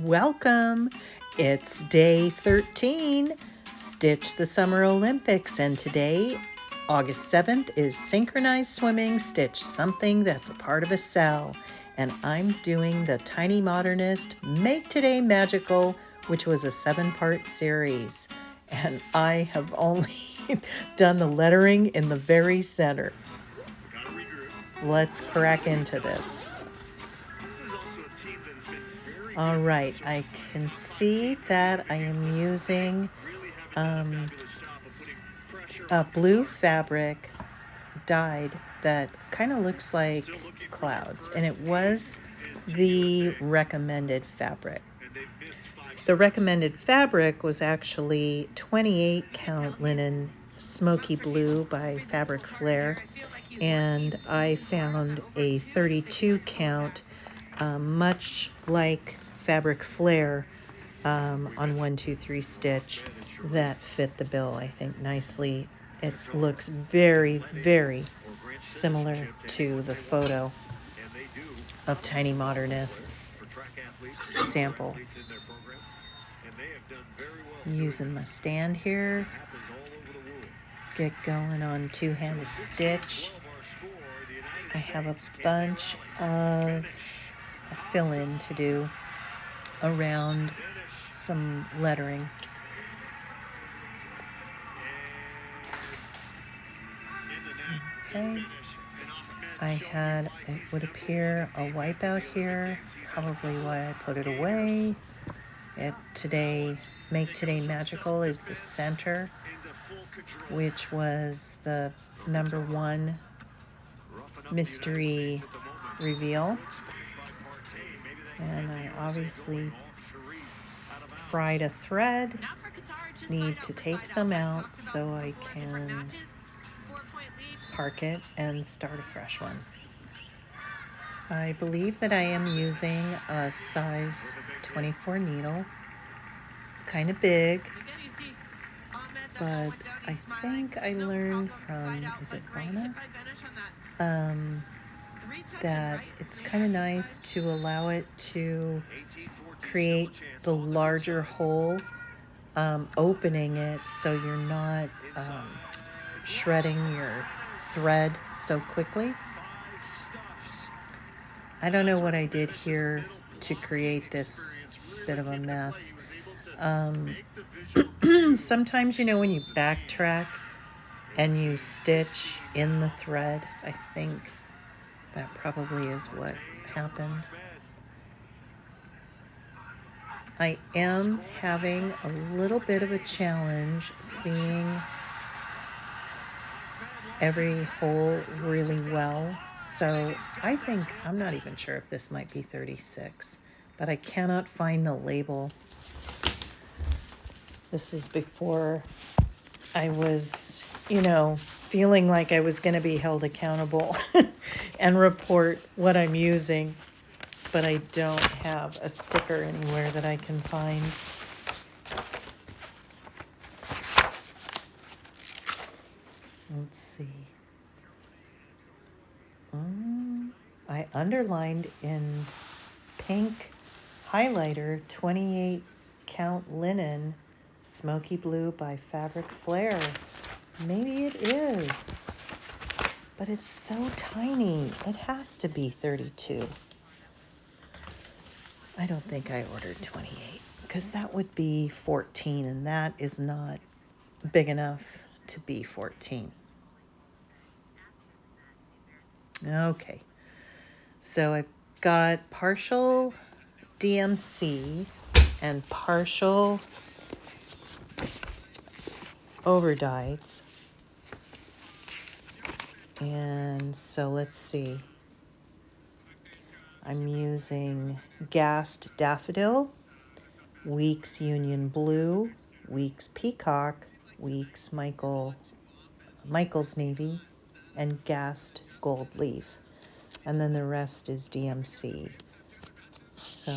Welcome! It's day 13, Stitch the Summer Olympics, and today, August 7th, is synchronized swimming, stitch something that's a part of a cell. And I'm doing the Tiny Modernist Make Today Magical, which was a 7-part series. And I have only done the lettering in the very center. Let's crack into this. All right, I can see that I am using a blue fabric dyed that kind of looks like clouds, and it was the recommended fabric. The recommended fabric was actually 28 count linen smoky blue by Fabric Flair, and I found a 32 count much like Fabric Flair on 123 Stitch that fit the bill, I think, nicely. It looks very, very similar to the photo of Tiny Modernist's sample. Using my stand here, get going on two-handed stitch. I have a bunch of fill-in to do around some lettering. Okay. I had, it would appear, a wipeout here, probably why I put it away. Make Today Magical is the center, which was the number 1 mystery reveal. And I obviously fried a thread. Need to take some out so I can park it and start a fresh one. I believe that I am using a size 24 needle, kind of big, but I think I learned from, is it Ghana? That it's kind of nice to allow it to create the larger hole, opening it so you're not shredding your thread so quickly. I don't know what I did here to create this bit of a mess. Sometimes, when you backtrack and you stitch in the thread, I think that probably is what happened. I am having a little bit of a challenge seeing every hole really well. So I think, I'm not even sure if this might be 36, but I cannot find the label. This is before I was, feeling like I was going to be held accountable and report what I'm using, but I don't have a sticker anywhere that I can find. Let's see. I underlined in pink highlighter 28 count linen smoky blue by Fabric Flair. Maybe it is, but it's so tiny. It has to be 32. I don't think I ordered 28 because that would be 14, and that is not big enough to be 14. Okay, so I've got partial DMC and partial overdyes. And so let's see. I'm using Gassed Daffodil, Weeks Union Blue, Weeks Peacock, Weeks Michael's Navy, and Gassed Gold Leaf. And then the rest is DMC. So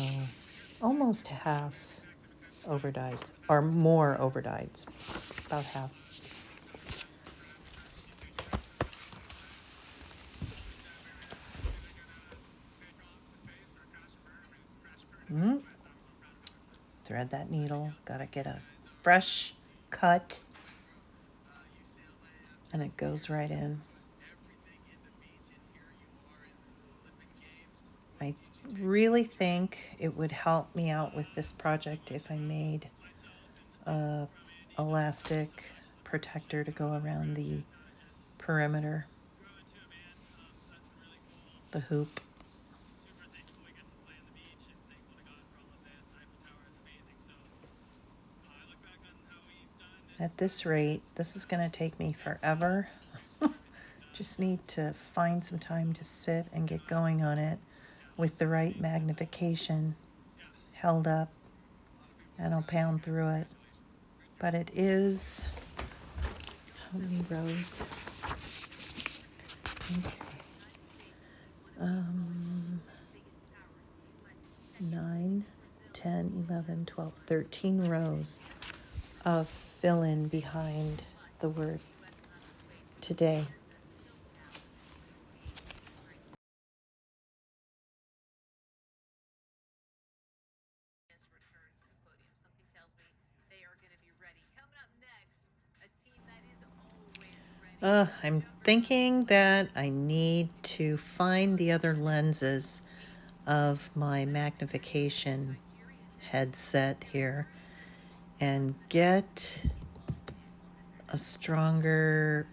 almost half overdyed, or more overdyed, about half. thread that needle. Gotta get a fresh cut. And it goes right in. I really think it would help me out with this project if I made a elastic protector to go around the perimeter, the hoop. At this rate, this is going to take me forever. Just need to find some time to sit and get going on it with the right magnification held up, and I'll pound through it. But it is, how many rows? Okay. 9, 10, 11, 12, 13 rows of fill-in behind the word today. I'm thinking that I need to find the other lenses of my magnification headset here and get a stronger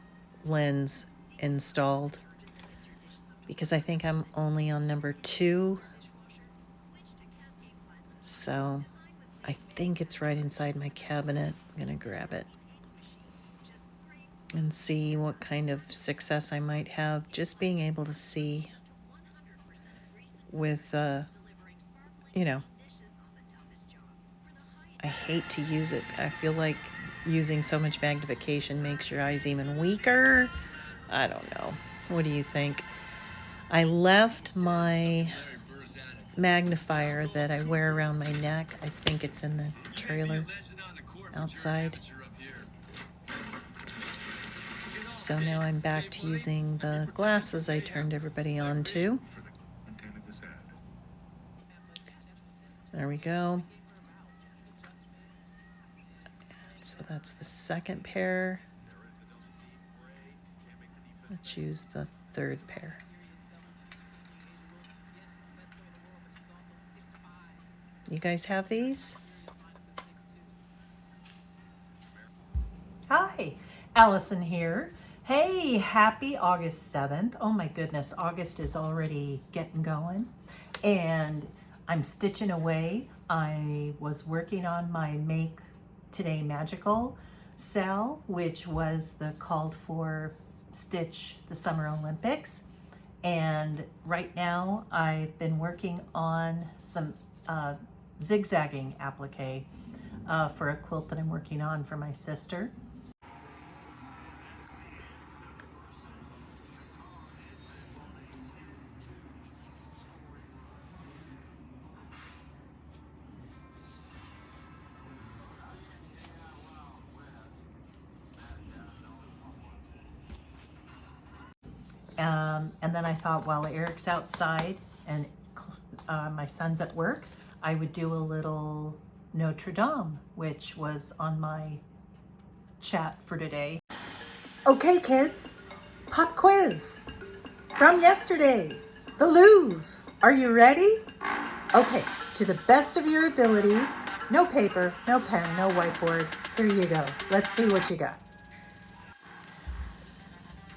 lens installed, because I think I'm only on number 2. So I think it's right inside my cabinet. I'm going to grab it and see what kind of success I might have just being able to see with, you know, I hate to use it. I feel like using so much magnification makes your eyes even weaker. I don't know. What do you think? I left my magnifier that I wear around my neck. I think it's in the trailer outside. So now I'm back to using the glasses I turned everybody on to. There we go. So that's the second pair. Let's use the third pair. You guys have these? Hi, Allison here. Hey, happy August 7th. Oh my goodness, August is already getting going and I'm stitching away. I was working on my Make Today Magical sale, which was the called for Stitch the Summer Olympics. And right now I've been working on some zigzagging applique for a quilt that I'm working on for my sister. And then I thought, while Eric's outside and my son's at work, I would do a little Notre Dame, which was on my chat for today. Okay, kids, pop quiz from yesterday, the Louvre. Are you ready? Okay, to the best of your ability, no paper, no pen, no whiteboard. Here you go. Let's see what you got.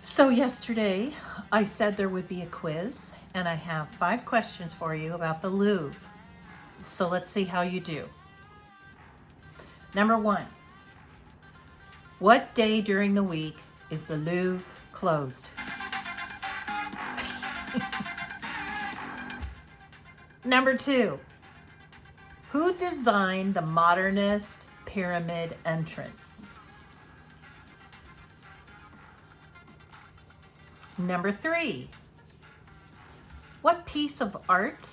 So yesterday, I said there would be a quiz, and I have 5 questions for you about the Louvre. So let's see how you do. Number 1, what day during the week is the Louvre closed? Number 2, who designed the modernist pyramid entrance? Number 3, what piece of art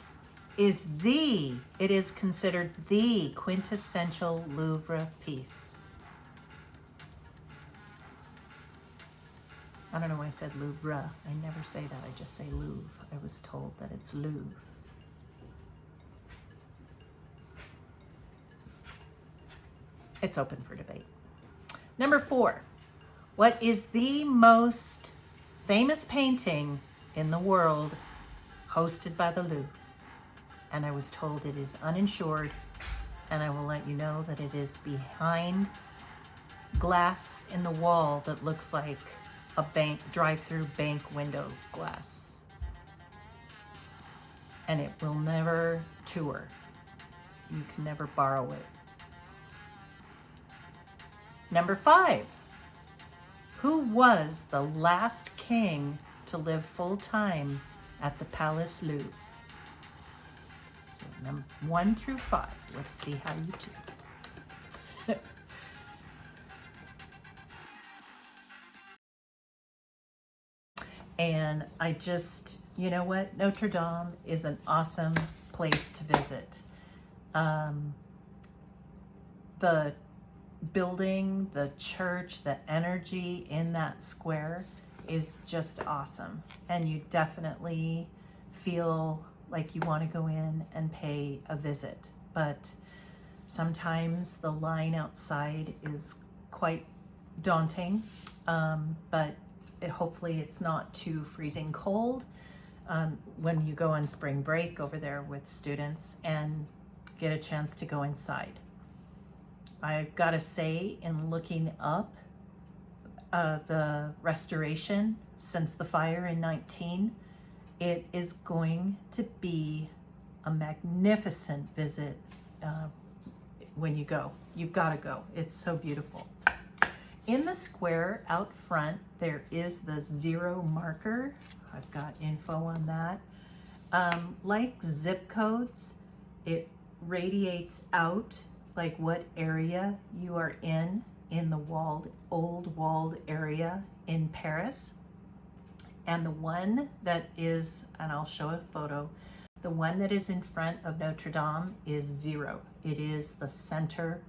is it is considered the quintessential Louvre piece? I don't know why I said Louvre. I never say that. I just say Louvre. I was told that it's Louvre. It's open for debate. Number 4, what is the most famous painting in the world hosted by the Louvre? And I was told it is uninsured, and I will let you know that it is behind glass in the wall that looks like a bank drive-through bank window glass. And it will never tour. You can never borrow it. Number 5, who was the last king to live full-time at the Palace Louvre? So number 1 through 5. Let's see how you do. And I just, you know what? Notre Dame is an awesome place to visit. The building, the church, the energy in that square is just awesome. And you definitely feel like you want to go in and pay a visit. But sometimes the line outside is quite daunting, but hopefully it's not too freezing cold when you go on spring break over there with students and get a chance to go inside. I've got to say, in looking up the restoration since the fire in 19, it is going to be a magnificent visit when you go. You've got to go. It's so beautiful. In the square out front, there is the 0 marker. I've got info on that. Like zip codes, it radiates out like what area you are in the old walled area in Paris. And the one that is, and I'll show a photo, the one that is in front of Notre Dame is 0. It is the center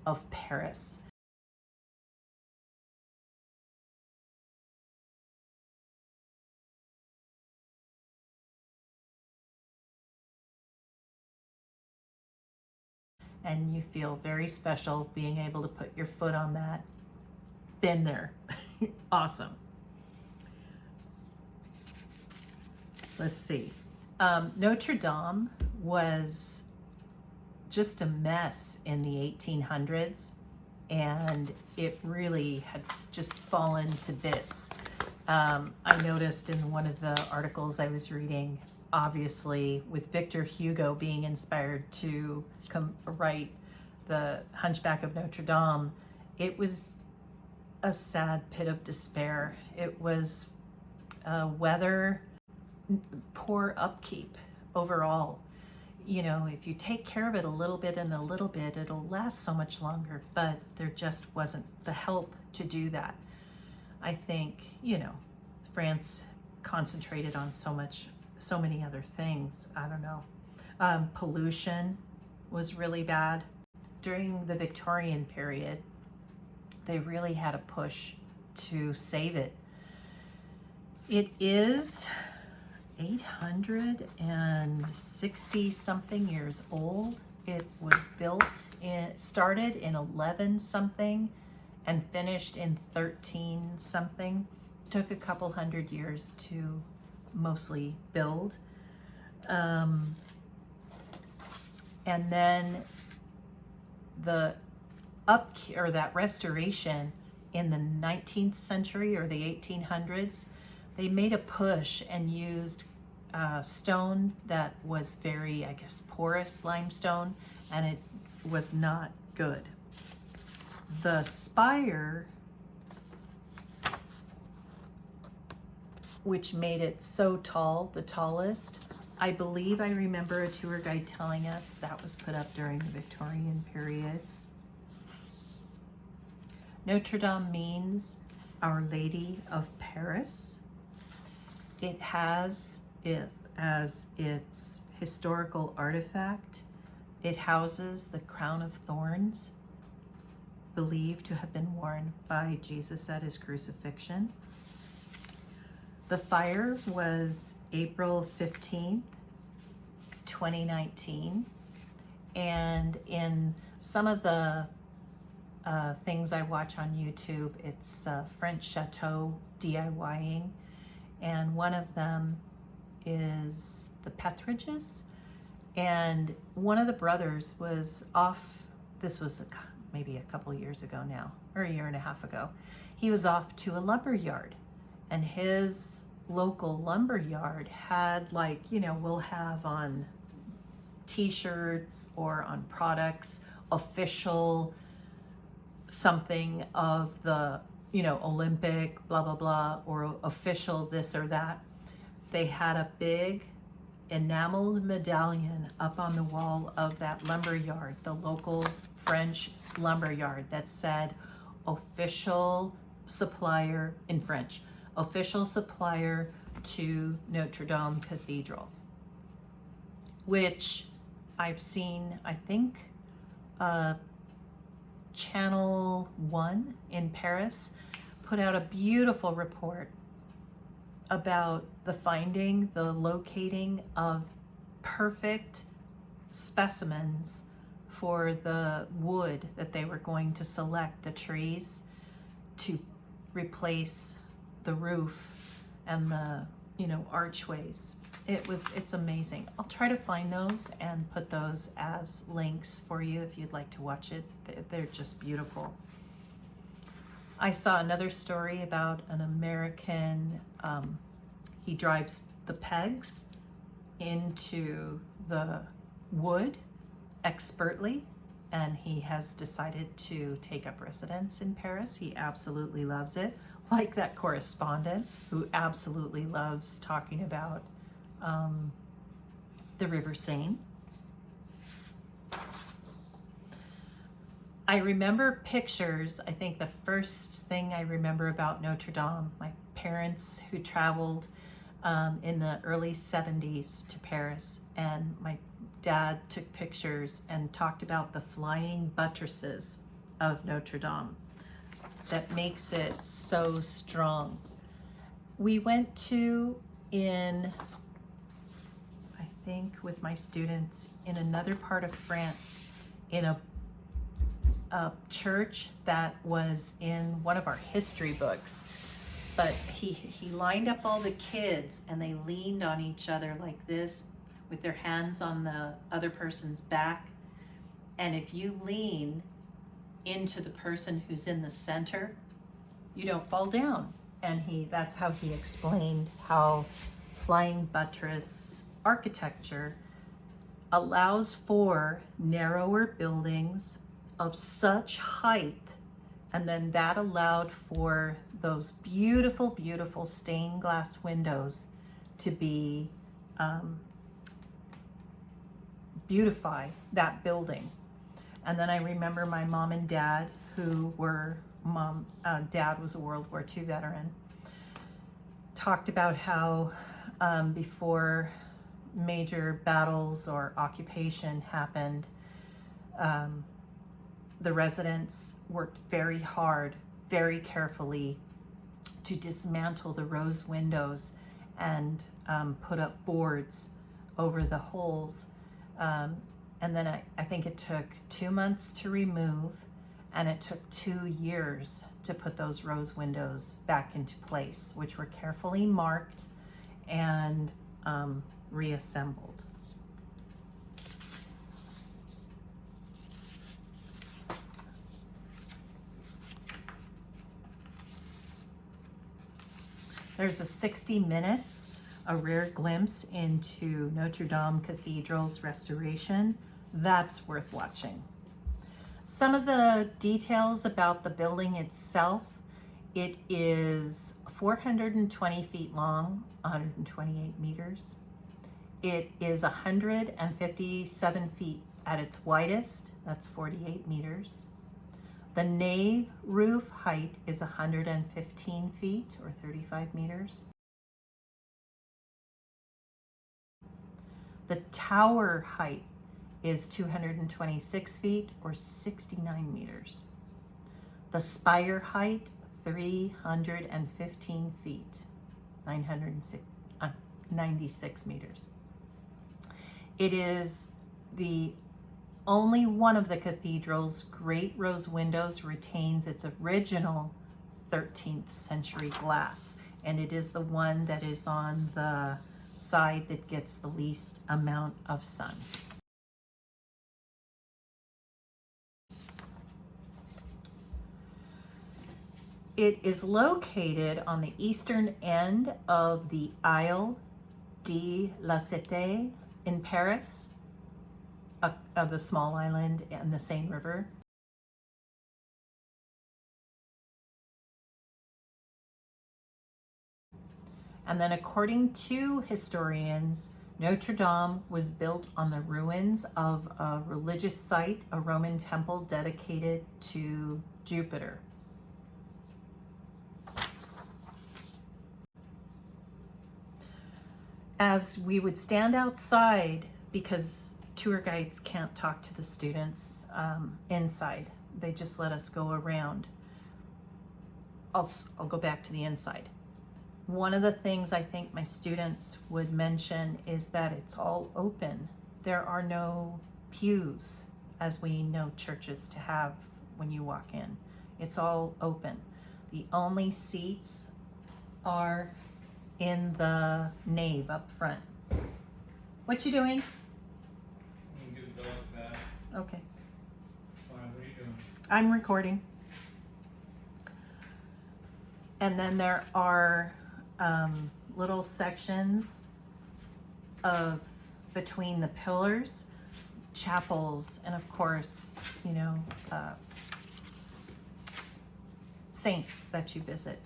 of Paris. And you feel very special being able to put your foot on that. Been there. Awesome. Let's see. Notre Dame was just a mess in the 1800s, and it really had just fallen to bits. I noticed in one of the articles I was reading, obviously with Victor Hugo being inspired to write The Hunchback of Notre Dame, it was a sad pit of despair. It was weather, poor upkeep overall. You know, if you take care of it a little bit and a little bit, it'll last so much longer, but there just wasn't the help to do that. I think, you know, France concentrated on so many other things. I don't know. Pollution was really bad. During the Victorian period, they really had a push to save it. It is 860 something years old. It was started in 11 something and finished in 13 something. Took a couple hundred years to mostly build. And then that restoration in the 19th century or the 1800s, they made a push and used stone that was very, I guess, porous limestone, and it was not good. The spire, which made it so tall, the tallest, I believe I remember a tour guide telling us that was put up during the Victorian period. Notre Dame means Our Lady of Paris. It has it as its historical artifact. It houses the crown of thorns, believed to have been worn by Jesus at his crucifixion. The fire was April 15th, 2019, and in some of the things I watch on YouTube. It's French chateau DIYing, and one of them is the Pethridges. And one of the brothers was off, this was maybe a couple years ago now, or a year and a half ago. He was off to a lumber yard, and his local lumber yard had, like, you know, we'll have on t-shirts or on products official something of the, you know, Olympic blah blah blah, or official this or that. They had a big enameled medallion up on the wall of that lumber yard, the local French lumber yard, that said official supplier, in French, official supplier to Notre Dame Cathedral, which I've seen, I think, Channel 1 in Paris put out a beautiful report about the finding, the locating of perfect specimens for the wood that they were going to select, the trees, to replace the roof and the, you know, archways. It's amazing. I'll try to find those and put those as links for you if you'd like to watch it. They're just beautiful. I saw another story about an American, he drives the pegs into the wood expertly, and he has decided to take up residence in Paris. He absolutely loves it, like that correspondent who absolutely loves talking about the River Seine. I remember pictures. I think the first thing I remember about Notre Dame, my parents who traveled in the early 70s to Paris, and my dad took pictures and talked about the flying buttresses of Notre Dame that makes it so strong. We went to, in, I think with my students, in another part of France, in a church that was in one of our history books. But he lined up all the kids, and they leaned on each other like this with their hands on the other person's back. And if you lean into the person who's in the center, you don't fall down. And that's how he explained how flying buttress architecture allows for narrower buildings of such height, and then that allowed for those beautiful, beautiful stained glass windows to be beautify that building. And then I remember my mom and dad, who were, dad was a World War II veteran, talked about how before major battles or occupation happened, the residents worked very hard, very carefully to dismantle the rose windows and put up boards over the holes. And then I think it took 2 months to remove, and it took 2 years to put those rose windows back into place, which were carefully marked and reassembled. There's a 60 Minutes, a rare glimpse into Notre Dame Cathedral's restoration. That's worth watching. Some of the details about the building itself: it is 420 feet long, 128 meters. It is 157 feet at its widest, that's 48 meters. The nave roof height is 115 feet or 35 meters. The tower height is 226 feet or 69 meters. The spire height, 315 feet, 996 meters. It is the Only one of the cathedral's great rose windows retains its original 13th century glass, and it is the one that is on the side that gets the least amount of sun. It is located on the eastern end of the Isle de la Cité in Paris, of the small island and the Seine River. And then according to historians, Notre Dame was built on the ruins of a religious site, a Roman temple dedicated to Jupiter. As we would stand outside, because tour guides can't talk to the students inside, they just let us go around. I'll go back to the inside. One of the things I think my students would mention is that it's all open. There are no pews, as we know churches to have when you walk in. It's all open. The only seats are in the nave up front. What you doing? I'm gonna give the dogs back. Okay. What are you doing? I'm recording. And then there are little sections of between the pillars, chapels, and of course, you know, saints that you visit.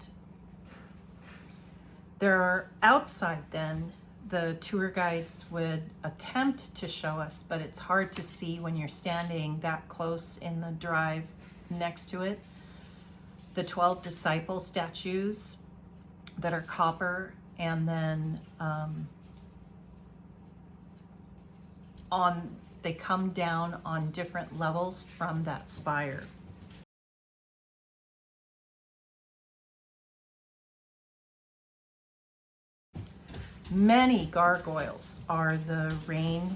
There are outside then, the tour guides would attempt to show us, but it's hard to see when you're standing that close in the drive next to it. The 12 disciple statues that are copper, and then they come down on different levels from that spire. Many gargoyles are the rain.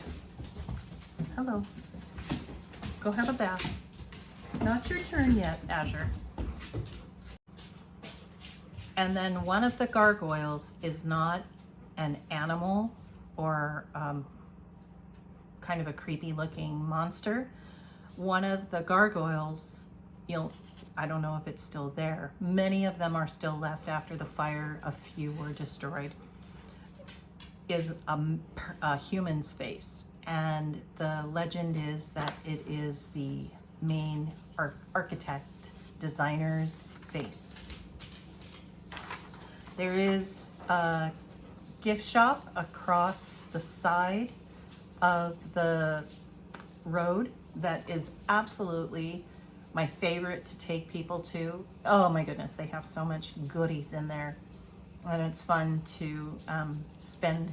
Hello. Go have a bath. Not your turn yet, Azure. And then one of the gargoyles is not an animal or kind of a creepy looking monster. One of the gargoyles, I don't know if it's still there. Many of them are still left after the fire. A few were destroyed. Is a human's face. And the legend is that it is the main architect, designer's face. There is a gift shop across the side of the road that is absolutely my favorite to take people to. Oh my goodness, they have so much goodies in there. And it's fun to spend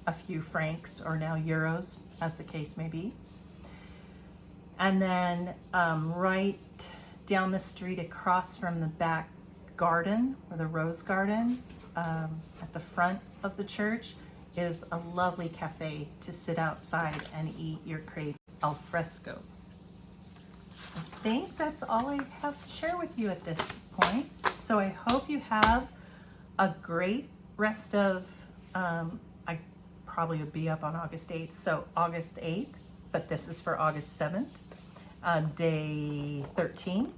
a few francs or now euros, as the case may be. And then right down the street across from the back garden, or the rose garden, at the front of the church is a lovely cafe to sit outside and eat your crepe al fresco. I think that's all I have to share with you at this point. So I hope you have a great rest of, I probably will be up on August 8th, so August 8th, but this is for August 7th, day 13.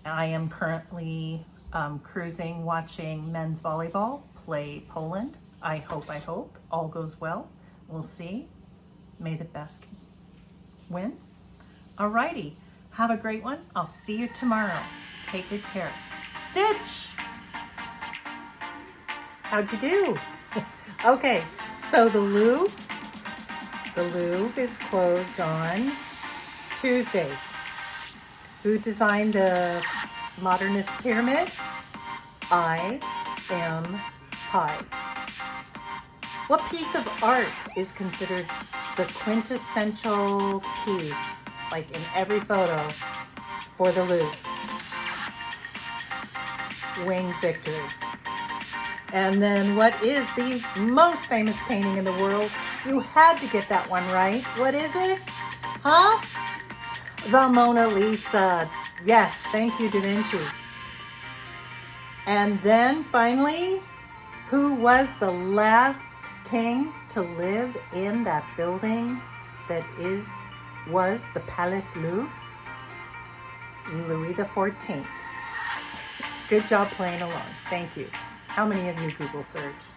I am currently cruising, watching men's volleyball play Poland. I hope all goes well. We'll see. May the best win. Alrighty, have a great one. I'll see you tomorrow. Take good care. Stitch! How'd you do? Okay, so the Louvre is closed on Tuesdays. Who designed the modernist pyramid? I am Pi. What piece of art is considered the quintessential piece, like in every photo, for the Louvre? Winged Victory. And then what is the most famous painting in the world? You had to get that one right. What is it? Huh? The Mona Lisa. Yes, thank you, Da Vinci. And then finally, who was the last king to live in that building that was the Palace Louvre? Louis XIV. Good job playing along. Thank you. How many of you Google searched?